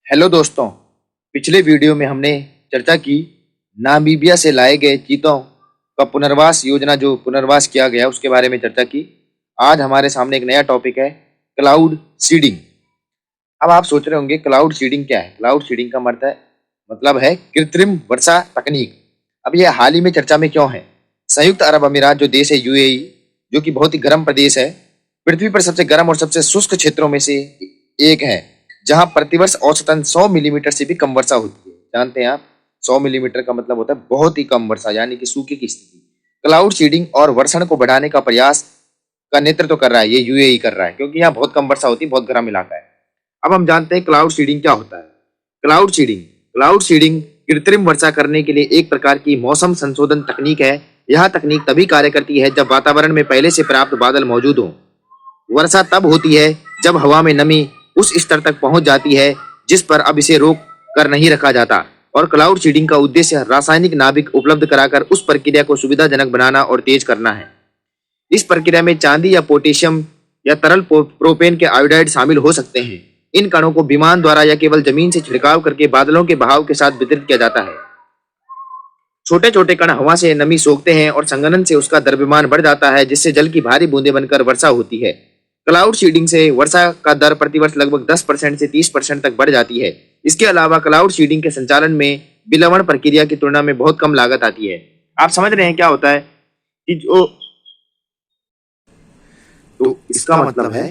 Hello दोस्तों। पिछले video में हमने चर्चा की नामीबिया से लाए गए चीतों का पुनर्वास योजना, जो पुनर्वास किया गया उसके बारे में चर्चा की। आज हमारे सामने एक नया टॉपिक है, क्लाउड सीडिंग। अब आप सोच रहे होंगे क्लाउड सीडिंग क्या है। क्लाउड सीडिंग का मतलब है कृत्रिम वर्षा तकनीक। अब यह हाल ही में चर्चा में क्यों है? संयुक्त अरब अमीरात जो देश है, यूएई, जो कि बहुत ही गर्म प्रदेश है, पृथ्वी पर सबसे गर्म और सबसे शुष्क क्षेत्रों में से एक है, जहां प्रतिवर्ष औसतन 100 मिलीमीटर से भी कम वर्षा होती है। जानते हैं आप, 100 मिलीमीटर का मतलब होता है बहुत ही कम वर्षा, यानी कि सूखे की स्थिति। क्लाउड सीडिंग और वर्षण को बढ़ाने का प्रयास का नेतृत्व कर रहा है, ये यूएई कर रहा है, क्योंकि यहाँ बहुत कम वर्षा होती है, बहुत गर्म इलाका है। अब हम जानते हैं क्लाउड सीडिंग क्या होता है। क्लाउड सीडिंग कृत्रिम वर्षा करने के लिए एक प्रकार की मौसम संशोधन तकनीक है। यह तकनीक तभी कार्य करती है जब वातावरण में पहले से प्राप्त बादल मौजूद हों। वर्षा तब होती है जब हवा में नमी उस स्तर तक पहुंच जाती है जिस पर अब इसे रोक कर नहीं रखा जाता। और क्लाउड सीडिंग का उद्देश्य रासायनिक नाभिक उपलब्ध कराकर उस प्रक्रिया को सुविधाजनक बनाना और तेज करना है। इस प्रक्रिया में चांदी या पोटेशियम या तरल प्रोपेन के आयोडाइड शामिल हो सकते हैं। इन कणों को विमान द्वारा या केवल जमीन से छिड़काव करके बादलों के बहाव के साथ वितरित किया जाता है। छोटे छोटे कण हवा से नमी सोखते हैं और संघनन से उसका द्रव्यमान बढ़ जाता है, जिससे जल की भारी बूंदें बनकर वर्षा होती है। क्लाउड सीडिंग से वर्षा का दर प्रतिवर्ष लगभग 10% से 30% तक बढ़ जाती है। इसके अलावा क्लाउड सीडिंग के संचालन में विलवण प्रक्रिया की तुलना में बहुत कम लागत आती है। आप समझ रहे हैं क्या होता है कि तो इसका मतलब है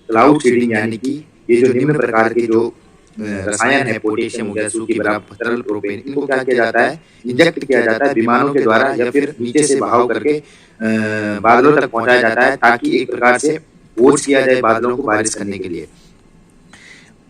क्लाउड सीडिंग यानी कि ये जो निम्न प्रकार के जो रसायन है, पोटेशियम हो गया, सूखी बर्फ, तरल प्रोपेन, इनको क्या किया जाता है, इंजेक्ट किया जाता है विमानों के द्वारा या फिर नीचे से बहाव करके बादलों तक पहुंचाया जाता है, ताकि एक प्रकार से फोर्स किया जाए बादलों को बारिश करने के लिए।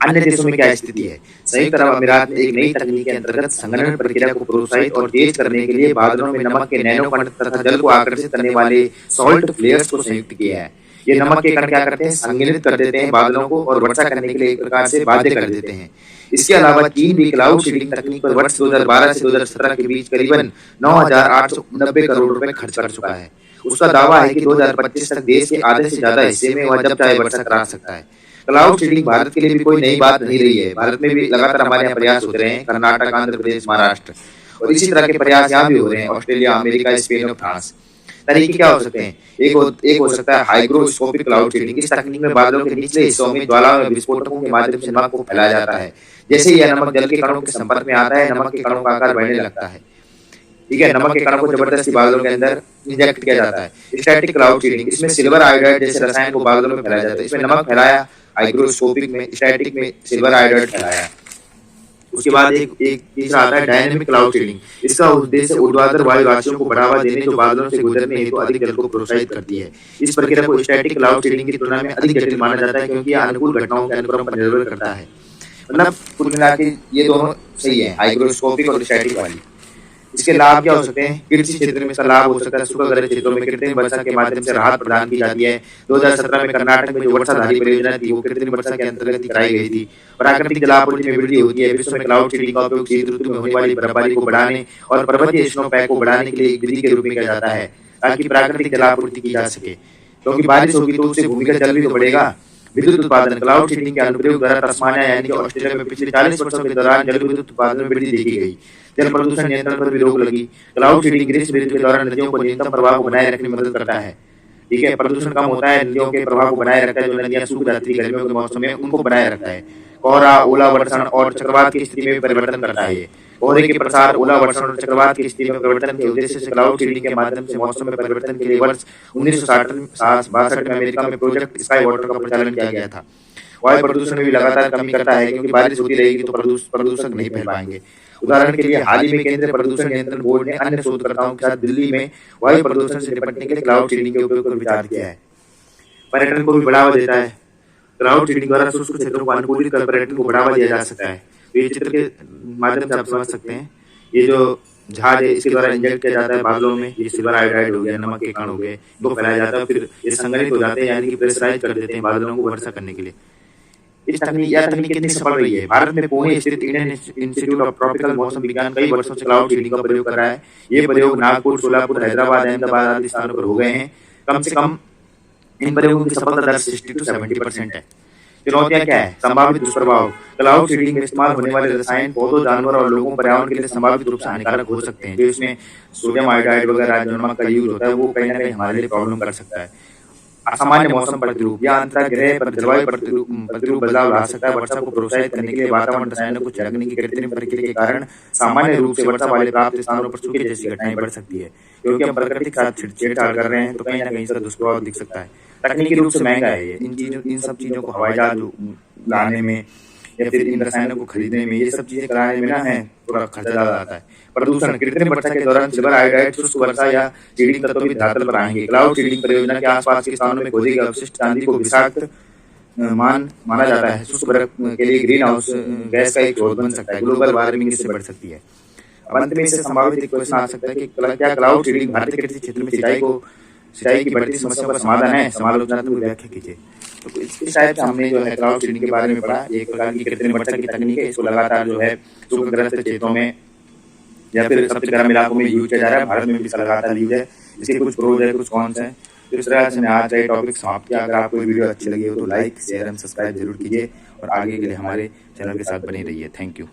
अन्य देशों में क्या स्थिति है? संयुक्त अरब अमीरात ने एक नई तकनीक के अंतर्गत संघनन प्रक्रिया को प्रोत्साहित और तेज करने के लिए बादलों में नमक के नैनो कण तथा जल को आकर्षित करने वाले सॉल्ट फ्लेयर्स को संयुक्त किया है। ये नमक के कण क्या करते हैं, संघनित कर देते हैं बादलों को और वर्षा करने के लिए एक प्रकार से बाध्य कर देते हैं। इसके अलावा चीन भी क्लाउड सीडिंग तकनीक पर वर्ष 2012 से 2017 के बीच करीबन 9,890 करोड़ रुपए खर्च कर चुका है। उसका दावा है कि 2025 तक देश के आधे से ज्यादा हिस्से में वह जब चाहे वर्षा करा सकता है। क्लाउड सीडिंग भारत के लिए भी कोई नई बात नहीं रही है। भारत में भी लगातार हमारे यहाँ प्रयास होते रहे हैं, कर्नाटक, आंध्र प्रदेश, महाराष्ट्र, और इसी तरह के प्रयास यहाँ भी हो रहे हैं, ऑस्ट्रेलिया, अमेरिका, स्पेन और फ्रांस। तरीके क्या हो सकते हैं? एक हो सकता है हाइग्रोस्कोपिक क्लाउड सीडिंग। इस तकनीक में बादलों के निचले हिस्सों में ज्वाला में विस्फोटकों के माध्यम से नमक को फैलाया जाता है। जैसे ही यह नमक जल के कणों के संपर्क में आता है, नमक के कणों का आकार बढ़ने लगता है। ठीक है, नमक के कणों को जबरदस्ती बादलों के अंदर इंजेक्ट किया जाता है। स्टैटिक क्लाउड सीडिंग, इसमें सिल्वर आयोडाइड जैसे रसायन को बादलों में फैलाया जाता है। इसमें नमक फैलाया, हाइग्रोस्कोपिक में, स्टैटिक में सिल्वर आयोडाइड फैलाया। उसके बाद एक तीसरा आता है डायनेमिक क्लाउड सीडिंग। इसका उद्देश्य ऊर्ध्वाधर वायु राशियों को बढ़ावा देने जो बादलों से गुजरने हेतु अधिक जल को प्रोत्साहित करती है। इस प्रक्रिया को स्टैटिक क्लाउड सीडिंग की तुलना में अधिक जटिल माना जाता है, क्योंकि यह अनुकूल घटनाओं के अनुक्रम पर निर्भर करता है। मतलब कुल मिला के ये दोनों सही है, हाइग्रोस्कोपिक और स्टैटिक वाली। इसके लाभ क्या हो सकते हैं? कृषि क्षेत्र में इसका लाभ हो सकता है। सूखाग्रस्त क्षेत्रों में कृत्रिम वर्षा के माध्यम से राहत प्रदान की जाती है। 2017 में कर्नाटक में जो वर्षाधारी परियोजना थी वो कृत्रिम वर्षा के अंतर्गत ही कराई गई थी। प्राकृतिक जलापूर्ति में वृद्धि होती है। विश्व में क्लाउड सीडिंग का उपयोग शीत ऋतु में होने वाली बर्फबारी को बढ़ाने और पर्वतीय स्नो पैक को बढ़ाने के लिए एक विधि के रूप में किया जाता है, ताकि प्राकृतिक जलापूर्ति की जा सके। क्योंकि बारिश होगी तो उससे भूमिगत जल भी तो बढ़ेगा। विद्युत उत्पादन, क्लाउड सीडिंग के अनुप्रयोग द्वारा तस्मानिया यानी कि ऑस्ट्रेलिया में पिछले 40 वर्षों के दौरान जल विद्युत उत्पादन में वृद्धि देखी गई। जल प्रदूषण नियंत्रण पर भी रोक लगी। क्लाउड सीडिंग ग्रीष्म ऋतु के दौरान नदियों को न्यूनतम प्रवाह को बनाए रखने में मदद करता है। ठीक है, प्रदूषण कम होता है, नदियों के प्रवाह को बनाए रखता है। जो नदियां सूख जाती है गर्मियों के मौसम में, उनको बनाए रखता है। कोहरा, ओला वर्षण और चक्रवात की स्थिति में परिवर्तन करता है। कोहरे के प्रसार, ओला वर्षण और चक्रवात की स्थिति में परिवर्तन के उद्देश्य से क्लाउड सीडिंग के माध्यम से मौसम में परिवर्तन के लिए वर्ष 1962 में अमेरिका में प्रोजेक्ट स्काई वाटर का प्रचालन किया गया था। वायु प्रदूषण में भी लगातार कमी करता है, क्योंकि बारिश होती रहेगी तो प्रदूषक नहीं फैल पाएंगे। उदाहरण के लिए हाल ही में केंद्रीय प्रदूषण नियंत्रण बोर्ड ने अन्य शोधकर्ताओं के साथ दिल्ली में वायु प्रदूषण से निपटने के लिए क्लाउड सीडिंग के उपयोग पर विचार किया है। पर्यटन को भी बढ़ावा देता है। क्लाउड सीडिंग द्वारा शुष्क क्षेत्रों को अनुकूलित कर पर्यटन को बढ़ावा दिया जा सकता है। तो ये चित्र के माध्यम से आप समझ सकते हैं। ये जो जहाज है इसके द्वारा इंजेक्ट किया जाता है बादलों में, ये सिल्वर आयोडाइड हो गया, नमक के कण हो गए, इनको फैलाया जाता है, फिर ये संघनित हो जाते हैं, यानी कि प्रेशराइज कर देते हैं बादलों को वर्षा करने के लिए। इस तकनीक कितनी सफल रही है? भारत में पुणे स्थित इंडियन इंस्टीट्यूट ऑफ ट्रॉपिकल मौसम विज्ञान कई वर्षों से क्लाउड सीडिंग का प्रयोग कर रहा है। ये प्रयोग नागपुर, सोलापुर, हैदराबाद, अहमदाबाद आदि स्थानों पर हो गए हैं। कम से कम इन प्रयोगों की सफलता दर 60 से 70% है। चुनौतियां क्या है? संभावित दुष्प्रभाव, क्लाउड सीडिंग में इस्तेमाल होने वाले रसायन पौधों, जानवर और लोगों पर्यावरण के लिए संभावित रूप से हानिकारक हो सकते हैं। जो इसमें सोडियम आयोडाइड वगैरह जो नमक का यूज होता है वो कहीं ना कहीं हमारे लिए प्रॉब्लम कर सकता है। असामान्य मौसम प्रतिरूप या अंतर्ग्रह पर जलवायु प्रतिरूप बदलाव ला सकता है। वर्षा को प्रोत्साहित करने के लिए वातावरण रसायनों को छिड़कने की कृत्रिम प्रक्रिया के कारण सामान्य रूप से वर्षा वाले प्राप्त स्थानों पर सूखे जैसी घटनाएं बढ़ सकती है। क्योंकि हम प्रकृति के साथ छेड़छाड़ कर रहे हैं तो कहीं ना कहीं इसका दुष्प्रभाव दिख सकता है। तकनीकी रूप से महंगा है ये। इन सब चीजों को हवाई जहाज लाने में या फिर इन रसायनों को खरीदने में, ये सब चीजें कराने में ना है थोड़ा खर्चा ज्यादा आता है। प्रदूषण, कृत्रिम वर्षा के दौरान सिल्वर आयोडाइड, शुष्क वर्षा या सीडिंग तत्व भी धरातल पर आएंगे। क्लाउड सीडिंग परियोजना के आसपास के स्थानों में खोजे गए अवशिष्ट चांदी को विषाक्त माना जाता है। शुष्क बर्फ के लिए ग्रीन हाउस गैस का एक स्रोत बन सकता है। ग्लोबल वार्मिंग इससे बढ़ सकती है। अब अंत में इससे संभावित एक क्वेश्चन आ सकता है कि क्या क्लाउड सीडिंग भारतीय कृषि क्षेत्र में सिंचाई की बढ़ती समस्या का समाधान है? समालोचनात्मक व्याख्या कीजिए। तो इस टाइप से हमने जो है क्लाउड सीडिंग के बारे में पढ़ा। एक प्रकार की कृत्रिम वर्षा की तकनीक है। इसको लगातार जो है सूखाग्रस्त क्षेत्रों में या फिर सबसे गर्म इलाकों में यूज किया जा रहा है। भारत में भी इसका लगातार यूज है। इसके कुछ प्रोज है, कुछ कॉन्स हैं। तो इस तरह से मैं आज का ये टॉपिक समाप्त किया। अगर आपको वीडियो अच्छी लगी हो तो लाइक, शेयर एंड सब्सक्राइब जरूर कीजिए और आगे के लिए हमारे चैनल के साथ बने रहिए। Thank you.